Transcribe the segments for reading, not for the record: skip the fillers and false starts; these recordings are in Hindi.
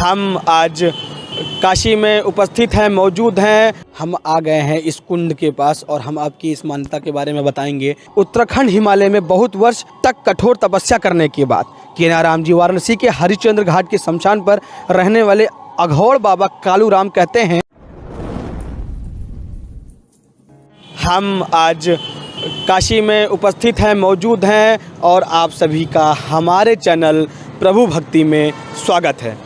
हम आज काशी में उपस्थित हैं, मौजूद हैं। हम आ गए हैं इस कुंड के पास और हम आपकी इस मान्यता के बारे में बताएंगे। उत्तराखंड हिमालय में बहुत वर्ष तक कठोर तपस्या करने के बाद कीनाराम जी वाराणसी के हरिश्चंद्र घाट के शमशान पर रहने वाले अघोर बाबा कालूराम कहते हैं, हम आज काशी में उपस्थित हैं, मौजूद हैं और आप सभी का हमारे चैनल प्रभु भक्ति में स्वागत है।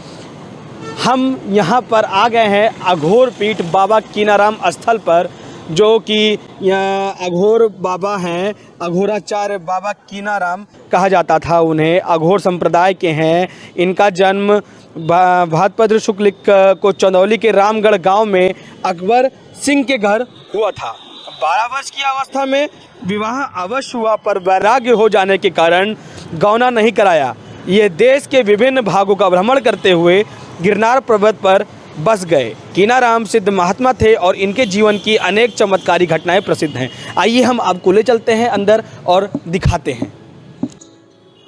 हम यहाँ पर आ गए हैं अघोर पीठ बाबा कीनाराम स्थल पर, जो कि यहाँ अघोर बाबा हैं। अघोराचार्य बाबा कीनाराम कहा जाता था उन्हें, अघोर संप्रदाय के हैं। इनका जन्म भाद्रपद शुक्ल को चंदौली के रामगढ़ गांव में अकबर सिंह के घर हुआ था। 12 वर्ष की अवस्था में विवाह अवश्य हुआ, पर वैराग्य हो जाने के कारण गौना नहीं कराया। ये देश के विभिन्न भागों का भ्रमण करते हुए गिरनार पर्वत पर बस गए। कीनाराम सिद्ध महात्मा थे और इनके जीवन की अनेक चमत्कारी घटनाएं प्रसिद्ध हैं। आइए हम आपको ले चलते हैं अंदर और दिखाते हैं।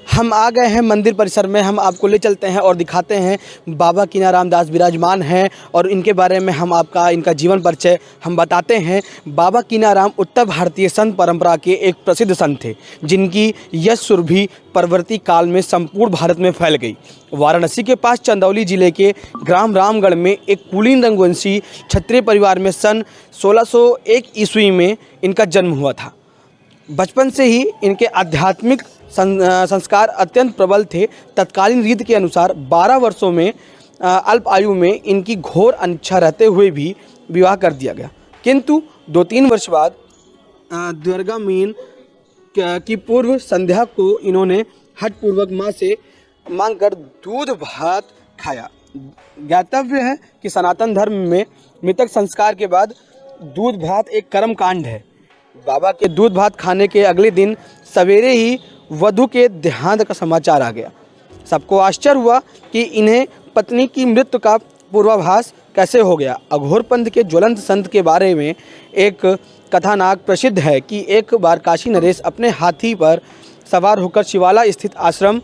हम आ गए हैं मंदिर परिसर में, हम आपको ले चलते हैं और दिखाते हैं बाबा कीनाराम दास विराजमान हैं और इनके बारे में हम इनका जीवन परिचय हम बताते हैं। बाबा कीनाराम उत्तर भारतीय संत परंपरा के एक प्रसिद्ध संत थे, जिनकी यश सुरभि परवर्ती काल में संपूर्ण भारत में फैल गई। वाराणसी के पास चंदौली जिले के ग्राम रामगढ़ में एक कुलीन रंगवंशी क्षत्रिय परिवार में सन 1601 ईस्वी में इनका जन्म हुआ था। बचपन से ही इनके आध्यात्मिक संस्कार अत्यंत प्रबल थे। तत्कालीन रीति के अनुसार 12 वर्षों में अल्प आयु में इनकी घोर अनिच्छा रहते हुए भी विवाह कर दिया गया, किंतु 2-3 वर्ष बाद दुर्गा मीन की पूर्व संध्या को इन्होंने हठपूर्वक मां से मांगकर दूध भात खाया। ज्ञातव्य है कि सनातन धर्म में मृतक संस्कार के बाद दूध भात एक कर्म कांड है। बाबा के दूध भात खाने के अगले दिन सवेरे ही वधू के देहांत का समाचार आ गया। सबको आश्चर्य हुआ कि इन्हें पत्नी की मृत्यु का पूर्वाभास कैसे हो गया। अघोर पंथ के ज्वलंत संत के बारे में एक कथानक प्रसिद्ध है कि एक बार काशी नरेश अपने हाथी पर सवार होकर शिवाला स्थित आश्रम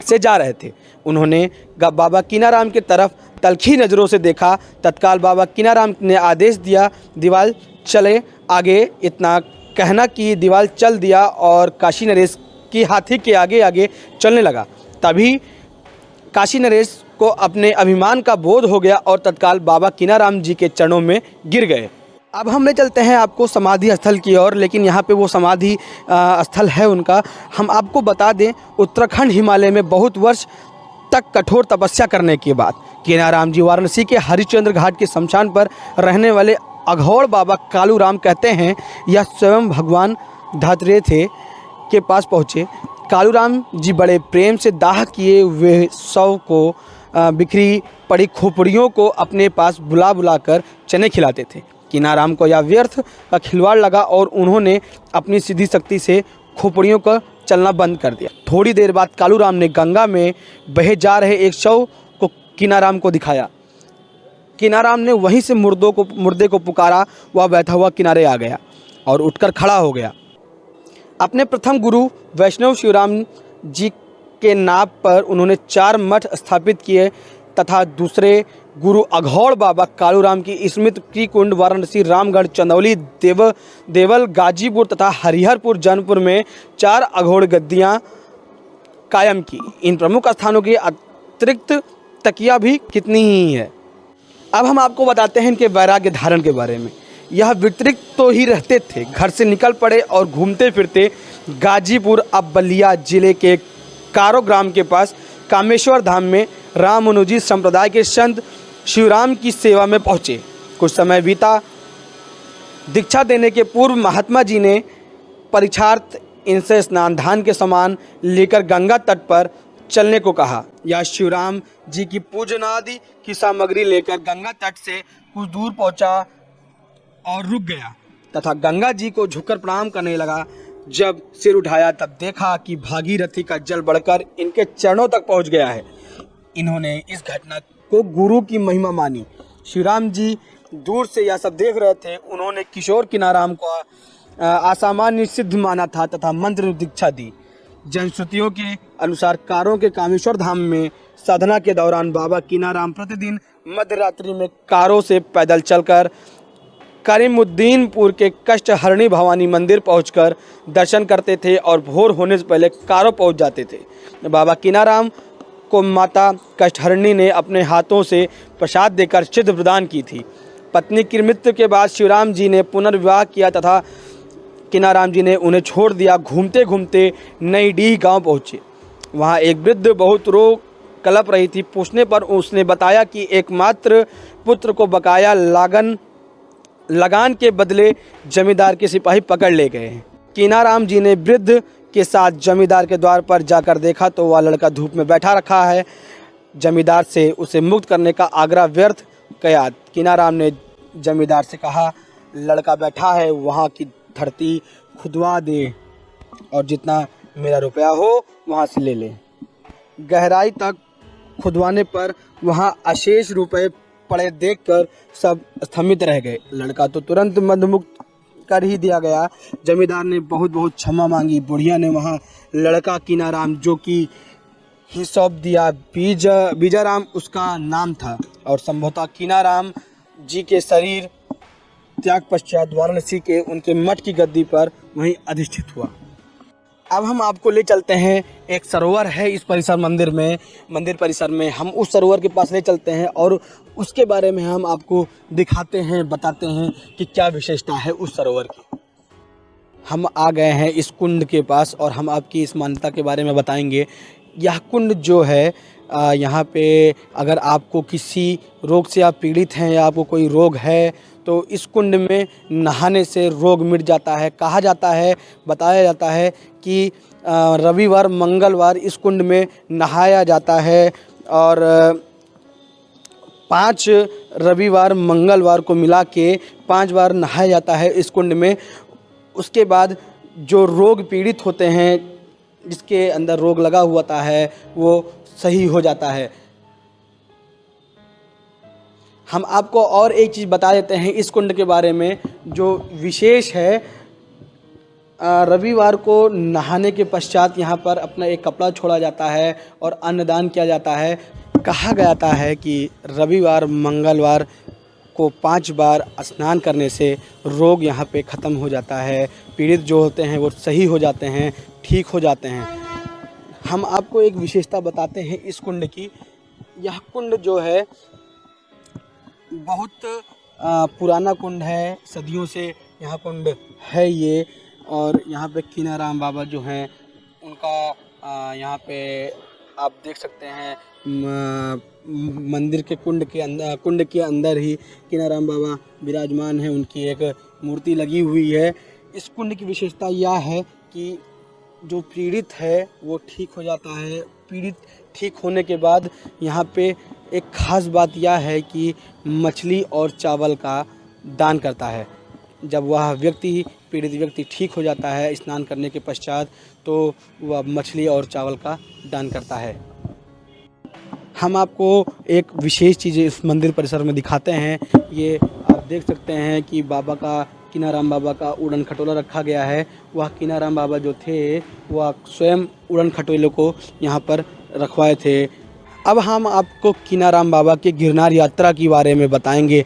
से जा रहे थे। उन्होंने बाबा कीनाराम की तरफ तलखी नज़रों से देखा। तत्काल बाबा कीनाराम ने आदेश दिया, दीवाल चले आगे। इतना कहना कि दीवाल चल दिया और काशी नरेश की हाथी के आगे आगे चलने लगा। तभी काशी नरेश को अपने अभिमान का बोध हो गया और तत्काल बाबा कीनाराम जी के चरणों में गिर गए। अब हम ले चलते हैं आपको समाधि स्थल की ओर, लेकिन यहाँ पे वो समाधि स्थल है उनका। हम आपको बता दें, उत्तराखंड हिमालय में बहुत वर्ष तक कठोर तपस्या करने के बाद कीनाराम जी वाराणसी के हरिश्चंद्र घाट के शमशान पर रहने वाले अघोर बाबा कालूराम कहते हैं, यह स्वयं भगवान धात्रेय थे के पास पहुँचे। कालूराम जी बड़े प्रेम से दाह किए हुए शव को बिखरी पड़ी खोपड़ियों को अपने पास बुला बुला कर चने खिलाते थे। कीनाराम को यह व्यर्थ का खिलवाड़ लगा और उन्होंने अपनी सीधी शक्ति से खोपड़ियों को चलना बंद कर दिया। थोड़ी देर बाद कालूराम ने गंगा में बहे जा रहे एक शव को कीनाराम को दिखाया। कीनाराम ने वहीं से मुर्दे को पुकारा। वह बैठा हुआ किनारे आ गया और उठकर खड़ा हो गया। अपने प्रथम गुरु वैष्णव शिवराम जी के नाम पर उन्होंने 4 मठ स्थापित किए तथा दूसरे गुरु अघोर बाबा कालूराम की स्मृति की कुंड वाराणसी, रामगढ़, चंदौली, देवल, गाजीपुर तथा हरिहरपुर जनपुर में 4 अघोर गद्दियाँ कायम की। इन प्रमुख स्थानों के अतिरिक्त तकिया भी कितनी ही है। अब हम आपको बताते हैं इनके वैराग्य धारण के बारे में। यह वितरित तो ही रहते थे, घर से निकल पड़े और घूमते फिरते गाजीपुर अब बलिया जिले के कारो ग्राम के पास कामेश्वर धाम में रामानुजी संप्रदाय के संत शिवराम की सेवा में पहुँचे। कुछ समय बीता। दीक्षा देने के पूर्व महात्मा जी ने परीक्षार्थ इनसे स्नान दान के सामान लेकर गंगा तट पर चलने को कहा। या शिवराम जी की पूजनादि की सामग्री लेकर गंगा तट से कुछ दूर पहुंचा और रुक गया तथा गंगा जी को झुककर प्रणाम करने लगा। जब सिर उठाया तब देखा कि भागीरथी का जल बढ़कर इनके चरणों तक पहुंच गया है। इन्होंने इस घटना को गुरु की महिमा मानी। शिवराम जी दूर से यह सब देख रहे थे। उन्होंने किशोर कीनाराम को असामान्य सिद्ध माना था तथा मंत्र दीक्षा दी। जनश्रुतियों के अनुसार कारों के कामेश्वर धाम में साधना के दौरान बाबा कीनाराम प्रतिदिन मध्य रात्रि में कारों से पैदल चलकर करीमुद्दीनपुर के कष्टहरणी भवानी मंदिर पहुंचकर दर्शन करते थे और भोर होने से पहले कारों पहुंच जाते थे। बाबा कीनाराम को माता कष्टहरणी ने अपने हाथों से प्रसाद देकर सिद्ध प्रदान की थी। पत्नी की मृत्यु के बाद शिवराम जी ने पुनर्विवाह किया तथा कीनाराम जी ने उन्हें छोड़ दिया। घूमते घूमते नई डीह गांव पहुँचे। वहां एक वृद्ध बहुत रो कलप रही थी। पूछने पर उसने बताया कि एकमात्र पुत्र को बकाया लगान के बदले जमींदार के सिपाही पकड़ ले गए हैं। कीनाराम जी ने वृद्ध के साथ जमींदार के द्वार पर जाकर देखा तो वह लड़का धूप में बैठा रखा है। जमींदार से उसे मुक्त करने का आग्रह व्यर्थ गया। कीनाराम ने जमींदार से कहा, लड़का बैठा है, वहाँ की धरती खुदवा दे और जितना मेरा रुपया हो वहाँ से ले ले। गहराई तक खुदवाने पर वहाँ अशेष रुपए पड़े देखकर सब स्तंभित रह गए। लड़का तो तुरंत मंदमुक्त कर ही दिया गया। जमींदार ने बहुत बहुत क्षमा मांगी। बुढ़िया ने वहाँ लड़का कीनाराम जो कि ही सौंप दिया। बीजाराम उसका नाम था और संभवतः कीनाराम जी के शरीर त्याग पश्चात वाराणसी के उनके मठ की गद्दी पर वहीं अधिष्ठित हुआ। अब हम आपको ले चलते हैं, एक सरोवर है इस मंदिर परिसर में। हम उस सरोवर के पास ले चलते हैं और उसके बारे में हम आपको दिखाते हैं, बताते हैं कि क्या विशेषता है उस सरोवर की। हम आ गए हैं इस कुंड के पास और हम आपकी इस मान्यता के बारे में बताएंगे। यह कुंड जो है यहाँ पे अगर आपको किसी रोग से आप पीड़ित हैं या आपको कोई रोग है तो इस कुंड में नहाने से रोग मिट जाता है। कहा जाता है, बताया जाता है कि रविवार मंगलवार इस कुंड में नहाया जाता है और 5 रविवार मंगलवार को मिला के 5 बार नहाया जाता है इस कुंड में। उसके बाद जो रोग पीड़ित होते हैं, जिसके अंदर रोग लगा हुआ है, वो सही हो जाता है। हम आपको और एक चीज़ बता देते हैं इस कुंड के बारे में जो विशेष है। रविवार को नहाने के पश्चात यहाँ पर अपना एक कपड़ा छोड़ा जाता है और अन्नदान किया जाता है। कहा जाता है कि रविवार मंगलवार को 5 बार स्नान करने से रोग यहाँ पे ख़त्म हो जाता है। पीड़ित जो होते हैं वो सही हो जाते हैं, ठीक हो जाते हैं। हम आपको एक विशेषता बताते हैं इस कुंड की। यह कुंड जो है बहुत पुराना कुंड है, सदियों से यहाँ कुंड है ये। और यहाँ पे कीनाराम बाबा जो हैं उनका यहाँ पे आप देख सकते हैं मंदिर के कुंड के अंदर ही कीनाराम बाबा विराजमान हैं। उनकी एक मूर्ति लगी हुई है। इस कुंड की विशेषता यह है कि जो पीड़ित है वो ठीक हो जाता है। पीड़ित ठीक होने के बाद यहाँ पे एक ख़ास बात यह है कि मछली और चावल का दान करता है। जब वह पीड़ित व्यक्ति ठीक हो जाता है स्नान करने के पश्चात तो वह मछली और चावल का दान करता है। हम आपको एक विशेष चीज़ इस मंदिर परिसर में दिखाते हैं। ये आप देख सकते हैं कि कीनाराम बाबा का उड़न खटोला रखा गया है। वह कीनाराम बाबा जो थे वह स्वयं उड़न खटोले को यहाँ पर रखवाए थे। अब हम आपको कीनाराम बाबा के गिरनार यात्रा के बारे में बताएंगे।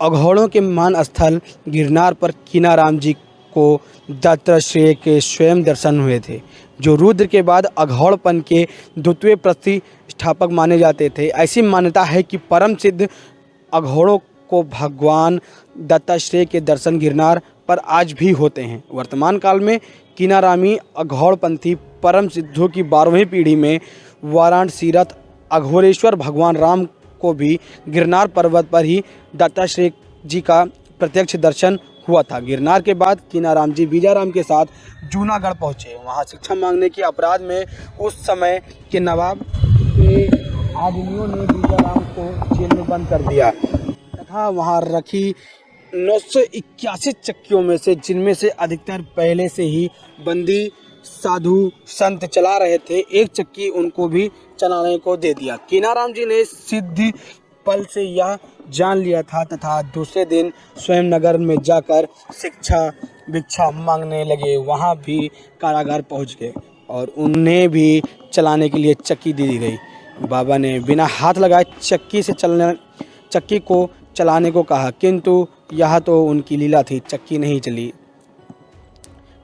अघोड़ों के मान स्थल गिरनार पर कीनाराम जी को दत्तात्रेय के स्वयं दर्शन हुए थे, जो रुद्र के बाद अघोड़पन के द्वितीय प्रतिष्ठापक माने जाते थे। ऐसी मान्यता है कि परम सिद्ध अघोड़ों को भगवान दत्तात्रेय के दर्शन गिरनार पर आज भी होते हैं। वर्तमान काल में कीनारामी अघोड़पंथी परम सिद्धों की 12वीं पीढ़ी में वाराणसीरत अघोरेश्वर भगवान राम को भी गिरनार पर्वत पर ही दत्तात्रेय जी का प्रत्यक्ष दर्शन हुआ था। गिरनार के बाद कीनाराम जी बीजाराम के साथ जूनागढ़ पहुँचे। वहाँ शिक्षा मांगने के अपराध में उस समय के नवाब के आदमियों ने बीजाराम को जेल में बंद कर दिया तथा वहाँ रखी 981 चक्कियों में से, जिनमें से अधिकतर पहले से ही बंदी साधु संत चला रहे थे, एक चक्की उनको भी चलाने को दे दिया। कीनाराम जी ने सिद्धि पल से यह जान लिया था तथा दूसरे दिन स्वयं नगर में जाकर शिक्षा भिक्षा मांगने लगे। वहाँ भी कारागार पहुँच गए। और उन्हें भी चलाने के लिए चक्की दे दी गई। बाबा ने बिना हाथ लगाए चक्की को चलाने को कहा, किंतु यह तो उनकी लीला थी, चक्की नहीं चली।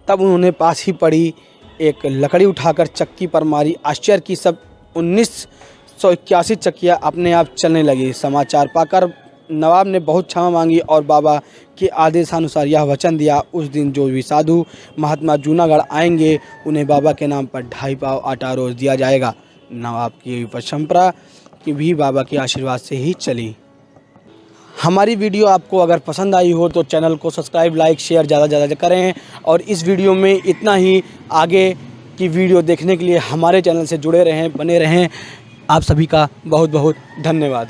तब उन्होंने पास ही पड़ी एक लकड़ी उठाकर चक्की पर मारी। आश्चर्य की सब 1981 चक्कियाँ अपने आप चलने लगी। समाचार पाकर नवाब ने बहुत क्षमा मांगी और बाबा के आदेशानुसार यह वचन दिया, उस दिन जो भी साधु महात्मा जूनागढ़ आएंगे उन्हें बाबा के नाम पर 2.5 पाव आटा रोज दिया जाएगा। नवाब की परंपरा की भी बाबा के आशीर्वाद से ही चली। हमारी वीडियो आपको अगर पसंद आई हो तो चैनल को सब्सक्राइब, लाइक, शेयर ज़्यादा करें और इस वीडियो में इतना ही। आगे की वीडियो देखने के लिए हमारे चैनल से जुड़े रहें, बने रहें। आप सभी का बहुत बहुत धन्यवाद।